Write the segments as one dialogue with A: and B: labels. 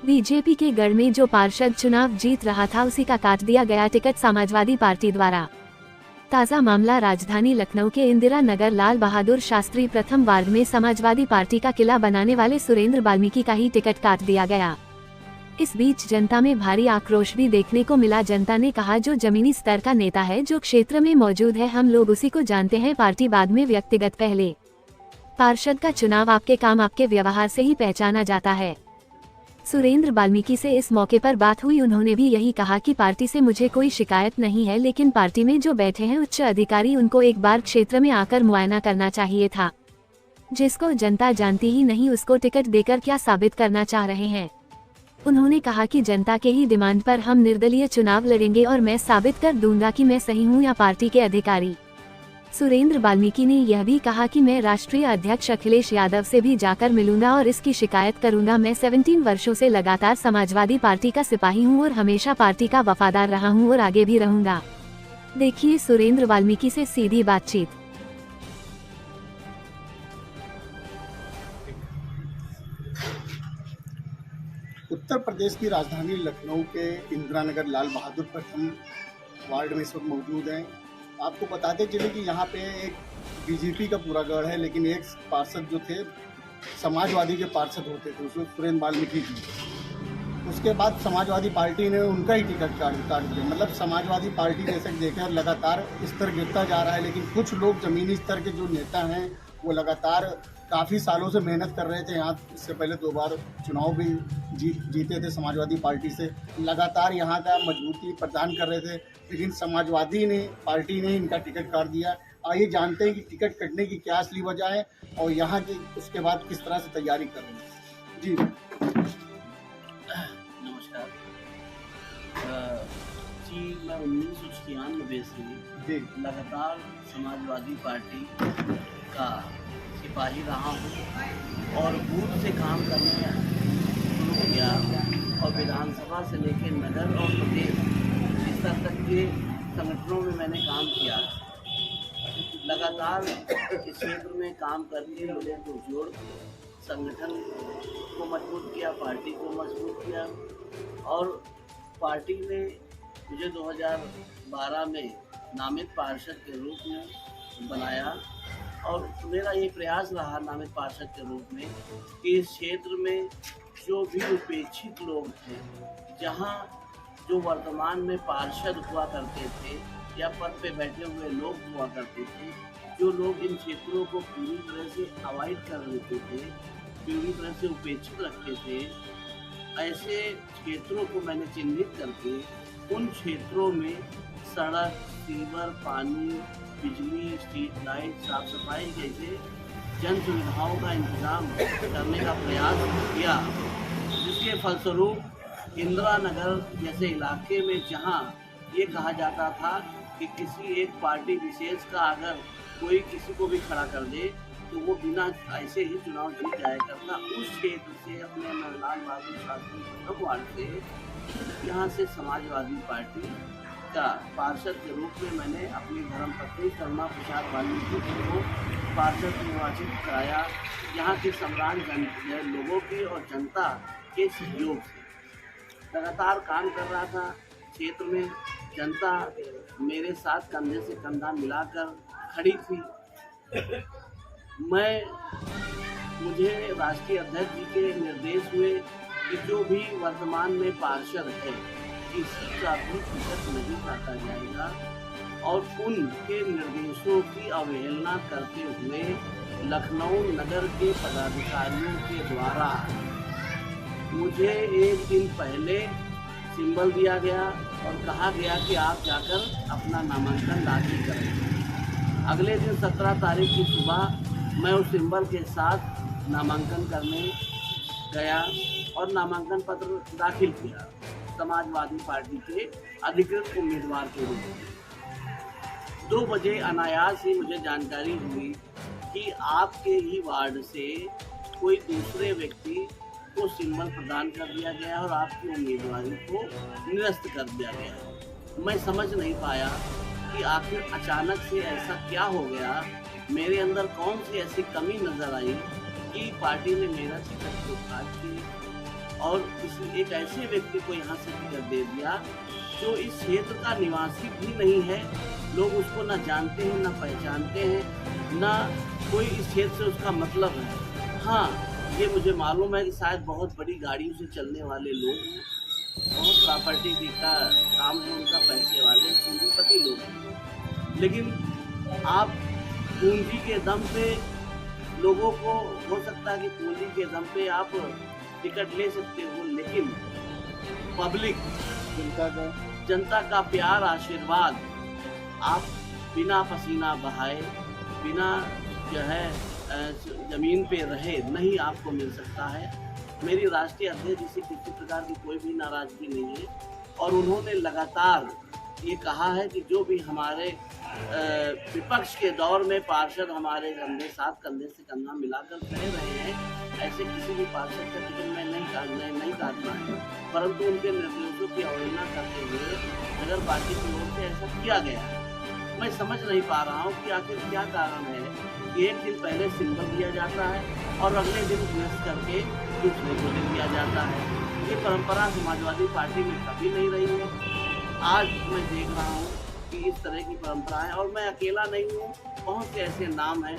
A: BJP के गढ़ में जो पार्षद चुनाव जीत रहा था उसी का काट दिया गया टिकट समाजवादी पार्टी द्वारा। ताज़ा मामला राजधानी लखनऊ के इंदिरा नगर लाल बहादुर शास्त्री प्रथम वार्ड में समाजवादी पार्टी का किला बनाने वाले सुरेंद्र वाल्मीकि का ही टिकट काट दिया गया। इस बीच जनता में भारी आक्रोश भी देखने को मिला। जनता ने कहा, जो जमीनी स्तर का नेता है, जो क्षेत्र में मौजूद है, हम लोग उसी को जानते हैं, पार्टी बाद में, व्यक्तिगत पहले। पार्षद का चुनाव आपके काम, आपके व्यवहार से ही पहचाना जाता है। सुरेंद्र वाल्मीकि से इस मौके पर बात हुई। उन्होंने भी यही कहा कि पार्टी से मुझे कोई शिकायत नहीं है, लेकिन पार्टी में जो बैठे हैं उच्च अधिकारी, उनको एक बार क्षेत्र में आकर मुआयना करना चाहिए था। जिसको जनता जानती ही नहीं, उसको टिकट देकर क्या साबित करना चाह रहे हैं। उन्होंने कहा कि जनता के ही डिमांड पर हम निर्दलीय चुनाव लड़ेंगे और मैं साबित कर दूंगा कि मैं सही हूं या पार्टी के अधिकारी। सुरेंद्र वाल्मीकि ने यह भी कहा कि मैं राष्ट्रीय अध्यक्ष अखिलेश यादव से भी जाकर मिलूंगा और इसकी शिकायत करूंगा। मैं 17 वर्षों से लगातार समाजवादी पार्टी का सिपाही हूं और हमेशा पार्टी का वफादार रहा हूं और आगे भी रहूंगा। देखिए सुरेंद्र वाल्मीकि से सीधी बातचीत।
B: उत्तर प्रदेश की राजधानी लखनऊ के इंदिरा नगर लाल बहादुर प्रथम वार्ड में इस वक्त मौजूद हैं। आपको बताते चले कि यहाँ पे एक बीजेपी का पूरा गढ़ है, लेकिन एक पार्षद जो थे समाजवादी के पार्षद होते थे, उसमें सुरेंद्र वाल्मीकि जी। उसके बाद समाजवादी पार्टी ने उनका ही टिकट काट दिया। मतलब समाजवादी पार्टी जैसे देखें लगातार स्तर गिरता जा रहा है, लेकिन कुछ लोग ज़मीनी स्तर के जो नेता हैं वो लगातार काफ़ी सालों से मेहनत कर रहे थे। यहाँ इससे पहले 2 बार चुनाव भी जीते थे समाजवादी पार्टी से, लगातार यहाँ का मजबूती प्रदान कर रहे थे, लेकिन समाजवादी पार्टी ने इनका टिकट काट दिया। आइए जानते हैं कि टिकट कटने की क्या असली वजह है और यहाँ की उसके बाद किस तरह से तैयारी कर रहे हैं। जी
C: नमस्कार जी, मैं 1996 से लगातार समाजवादी पार्टी का सिपाही रहा हूँ और बूथ से काम करने शुरू किया और विधानसभा से लेकर नगर और प्रदेश स्तर तक के संगठनों में मैंने काम किया। लगातार इस क्षेत्र में काम करके लोगों को जोड़ संगठन को मजबूत किया, पार्टी को मजबूत किया और पार्टी ने मुझे 2012 में नामित पार्षद के रूप में बनाया और मेरा ये प्रयास रहा नामित पार्षद के रूप में कि इस क्षेत्र में जो भी उपेक्षित लोग थे, जहाँ जो वर्तमान में पार्षद हुआ करते थे या पद पे बैठे हुए लोग हुआ करते थे, जो लोग इन क्षेत्रों को पूरी तरह से अवॉइड कर लेते थे, पूरी तरह से उपेक्षित रखते थे, ऐसे क्षेत्रों को मैंने चिन्हित करके उन क्षेत्रों में सड़क, सीवर, पानी, बिजली, स्ट्रीट लाइट, साफ सफाई जैसे जन सुविधाओं का इंतजाम करने का प्रयास किया, जिसके फलस्वरूप इंदिरा नगर जैसे इलाके में जहां ये कहा जाता था कि किसी एक पार्टी विशेष का अगर कोई किसी को भी खड़ा कर दे तो वो बिना ऐसे ही चुनाव जीत जाया करता, उस क्षेत्र से अपने लाल बहादुर शास्त्री प्रथम वार्ड से यहाँ से समाजवादी पार्टी का पार्षद के रूप में मैंने अपनी धर्मपत्नी करुणा प्रसाद वाल्मीकि को पार्षद निर्वाचित कराया। यहाँ के सम्राट लोगों की और जनता के सहयोग से लगातार काम कर रहा था। क्षेत्र में जनता मेरे साथ कंधे से कंधा मिलाकर खड़ी थी। मुझे राष्ट्रीय अध्यक्ष जी के निर्देश हुए कि जो भी वर्तमान में पार्षद है किसी का भी टिकट नहीं काटा जाएगा और उनके निर्देशों की अवहेलना करते हुए लखनऊ नगर के पदाधिकारियों के द्वारा मुझे एक दिन पहले सिंबल दिया गया और कहा गया कि आप जाकर अपना नामांकन दाखिल करें। अगले दिन 17 तारीख की सुबह मैं उस सिंबल के साथ नामांकन करने गया और नामांकन पत्र दाखिल किया समाजवादी पार्टी के अधिकृत उम्मीदवार के रूप में। 2 बजे अनायास ही मुझे जानकारी हुई कि आपके ही वार्ड से कोई दूसरे व्यक्ति को सिंबल प्रदान कर दिया गया और आपकी उम्मीदवारी को निरस्त कर दिया गया। मैं समझ नहीं पाया कि आखिर अचानक से ऐसा क्या हो गया, मेरे अंदर कौन सी ऐसी कमी नज़र आई कि पार्टी ने मेरा टिकट को काट के और एक ऐसे व्यक्ति को यहाँ से टिकट दे दिया जो इस क्षेत्र का निवासी भी नहीं है। लोग उसको न जानते हैं, न पहचानते हैं, न कोई इस क्षेत्र से उसका मतलब है। हाँ, ये मुझे मालूम है कि शायद बहुत बड़ी गाड़ियों से चलने वाले लोग हैं, बहुत प्रॉपर्टी का काम है उनका, पैसे वाले पूंजीपति लोग हैं। लेकिन आप पूंजी के दम पे लोगों को, हो सकता है कि पूंजी के दम पे आप टिकट ले सकते हो, लेकिन पब्लिक, जनता का प्यार, आशीर्वाद आप बिना पसीना बहाए, बिना जो है जमीन पे रहे नहीं आपको मिल सकता है। मेरी राष्ट्रीय अध्यक्ष जी से किसी प्रकार की कोई भी नाराजगी नहीं है, और उन्होंने लगातार ये कहा है कि जो भी हमारे विपक्ष के दौर में पार्षद हमारे कंधे से कंधा मिलाकर खड़े रहे हैं, ऐसे किसी भी पार्षद का टिकट मैं नहीं काटना है। परंतु उनके निर्देशों की अवहेलना करते हुए नगर पार्टी की ओर से ऐसा किया गया है। मैं समझ नहीं पा रहा हूँ कि आखिर क्या कारण है कि एक दिन पहले सिंबल दिया जाता है और अगले दिन मिस करके दूसरे को दे दिया जाता है। ये परंपरा समाजवादी पार्टी में कभी नहीं रही है। आज मैं देख रहा हूँ कि इस तरह की परंपरा है, और मैं अकेला नहीं हूँ, बहुत से ऐसे नाम हैं,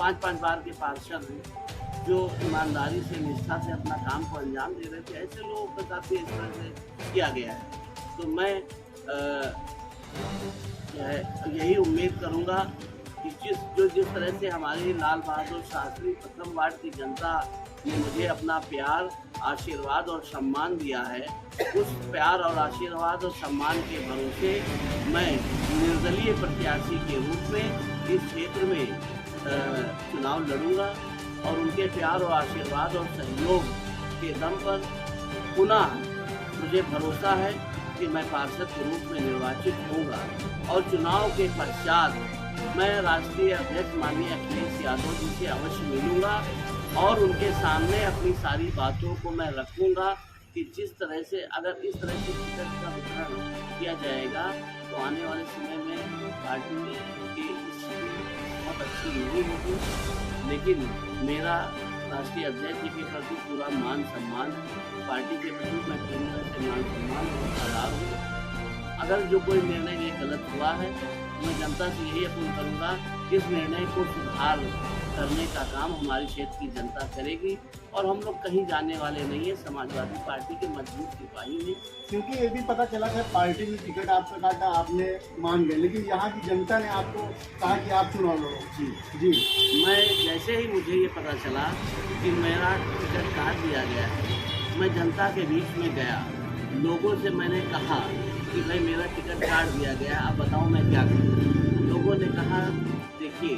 C: 5-5 बार के पार्षद हैं जो ईमानदारी से, निष्ठा से अपना काम को अंजाम दे रहे थे। ऐसे लोगों के साथ भी इस तरह से किया गया है। तो मैं यही उम्मीद करूंगा कि जिस तरह से हमारे लाल बहादुर शास्त्री प्रथम वार्ड की जनता ने मुझे अपना प्यार, आशीर्वाद और सम्मान दिया है, उस प्यार और आशीर्वाद और सम्मान के भरोसे मैं निर्दलीय प्रत्याशी के रूप में इस क्षेत्र में चुनाव लड़ूंगा, और उनके प्यार और आशीर्वाद और सहयोग के दम पर पुनः मुझे भरोसा है कि मैं पार्षद के रूप में निर्वाचित होऊंगा, और चुनाव के पश्चात मैं राष्ट्रीय अध्यक्ष माननीय अखिलेश यादव जी से अवश्य मिलूंगा और उनके सामने अपनी सारी बातों को मैं रखूंगा कि जिस तरह से, अगर इस तरह से टिकट का वितरण किया जाएगा तो आने वाले समय में पार्टी की स्थिति बहुत अच्छी नहीं होगी। लेकिन मेरा राष्ट्रीय अध्यक्ष जी के प्रति पूरा मान सम्मान है, पार्टी के प्रति मैं पूरी तरह से मान सम्मान और वफादार हूँ। अगर जो कोई निर्णय ये गलत हुआ है, मैं जनता से यही अपील करूँगा कि इस निर्णय को सुधार करने का काम हमारी क्षेत्र की जनता करेगी, और हम लोग कहीं जाने वाले नहीं है, समाजवादी पार्टी के मजबूत सिपाही हैं।
B: क्योंकि ये भी पता चला कि पार्टी में टिकट आपका काटा, आपने मान गए, लेकिन यहाँ की जनता ने आपको कहा कि आप चुनाव लड़ो। जी,
C: मैं जैसे ही मुझे ये पता चला कि मेरा टिकट काट दिया गया है, मैं जनता के बीच में गया, लोगों से मैंने कहा कि भाई मेरा टिकट काट दिया गया, आप बताओ मैं क्या करूँ। लोगों ने कहा देखिए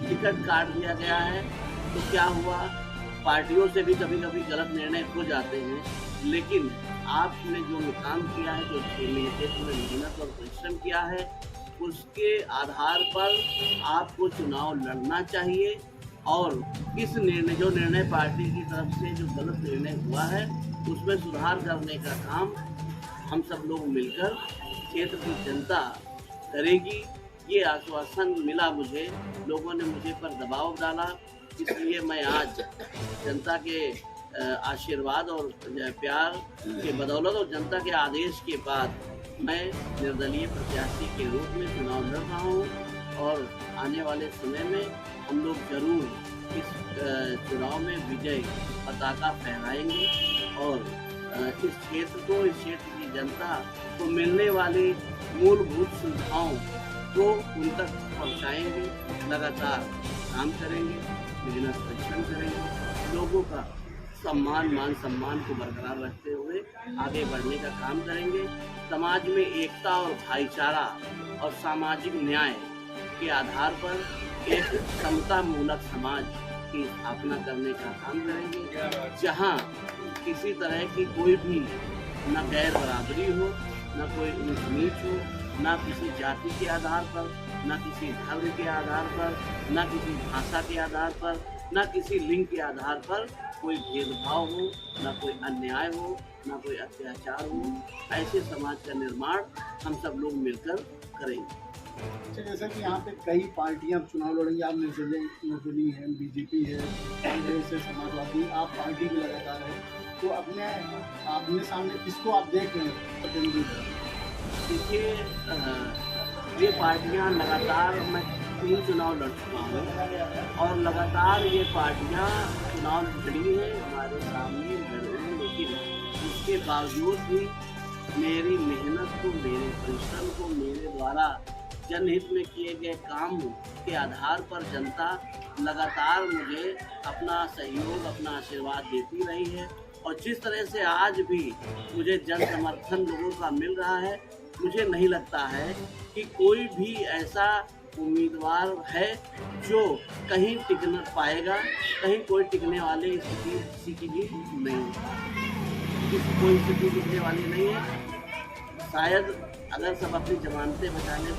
C: टिकट काट दिया गया है तो क्या हुआ, पार्टियों से भी कभी कभी गलत निर्णय हो जाते हैं, लेकिन आपने जो काम किया है, जो क्षेत्र में मेहनत और परिश्रम किया है, उसके आधार पर आपको चुनाव लड़ना चाहिए, और इस निर्णय पार्टी की तरफ से जो गलत निर्णय हुआ है उसमें सुधार करने का काम हम सब लोग मिलकर क्षेत्र की जनता करेगी। ये आश्वासन मिला मुझे, लोगों ने मुझे पर दबाव डाला, इसलिए मैं आज जनता के आशीर्वाद और प्यार के बदौलत और जनता के आदेश के बाद मैं निर्दलीय प्रत्याशी के रूप में चुनाव लड़ रहा हूँ, और आने वाले समय में हम लोग जरूर इस चुनाव में विजय पताका फहराएंगे, और इस क्षेत्र की जनता को मिलने वाली मूलभूत सुविधाओं को उन तक पहुँचाएंगे, लगातार काम करेंगे, मेहनत परिश्रम करेंगे, लोगों का मान सम्मान को बरकरार रखते हुए आगे बढ़ने का काम करेंगे। समाज में एकता और भाईचारा और सामाजिक न्याय के आधार पर एक समता मूलक समाज की स्थापना करने का काम करेंगे, जहां किसी तरह की कोई भी न गैर बराबरी हो, न कोई ऊंच नीच हो, न किसी जाति के आधार पर, न किसी धर्म के आधार पर, न किसी भाषा के आधार पर, न किसी लिंग के आधार पर कोई भेदभाव हो, न कोई अन्याय हो, न कोई अत्याचार हो। ऐसे समाज का निर्माण हम सब लोग मिलकर करेंगे।
B: अच्छा, जैसा कि यहाँ पे कई पार्टियां अब चुनाव लड़ेंगी, आप निर्दलीय है, बीजेपी है, कांग्रेस है, समाजवादी, आप पार्टी भी लगातार है, तो अपने सामने किसको आप देख रहे हैं प्रतिनिधि?
C: देखिए, ये पार्टियां लगातार, मैं 3 चुनाव लड़ चुका हूँ और लगातार ये पार्टियां चुनाव लड़ी है, हमारे सामने लड़ रही, लेकिन उसके बावजूद भी मेरी मेहनत को, मेरे परिश्रम को, मेरे द्वारा जनहित में किए गए काम के आधार पर जनता लगातार मुझे अपना सहयोग, अपना आशीर्वाद देती रही है। और जिस तरह से आज भी मुझे जन समर्थन लोगों का मिल रहा है, मुझे नहीं लगता है कि कोई भी ऐसा उम्मीदवार है जो कहीं टिक न पाएगा, कहीं कोई टिकने वाली स्थिति किसी की भी नहीं है, कोई स्थिति टिकने वाली नहीं है। शायद अगर सब अपनी जमानतें बचाने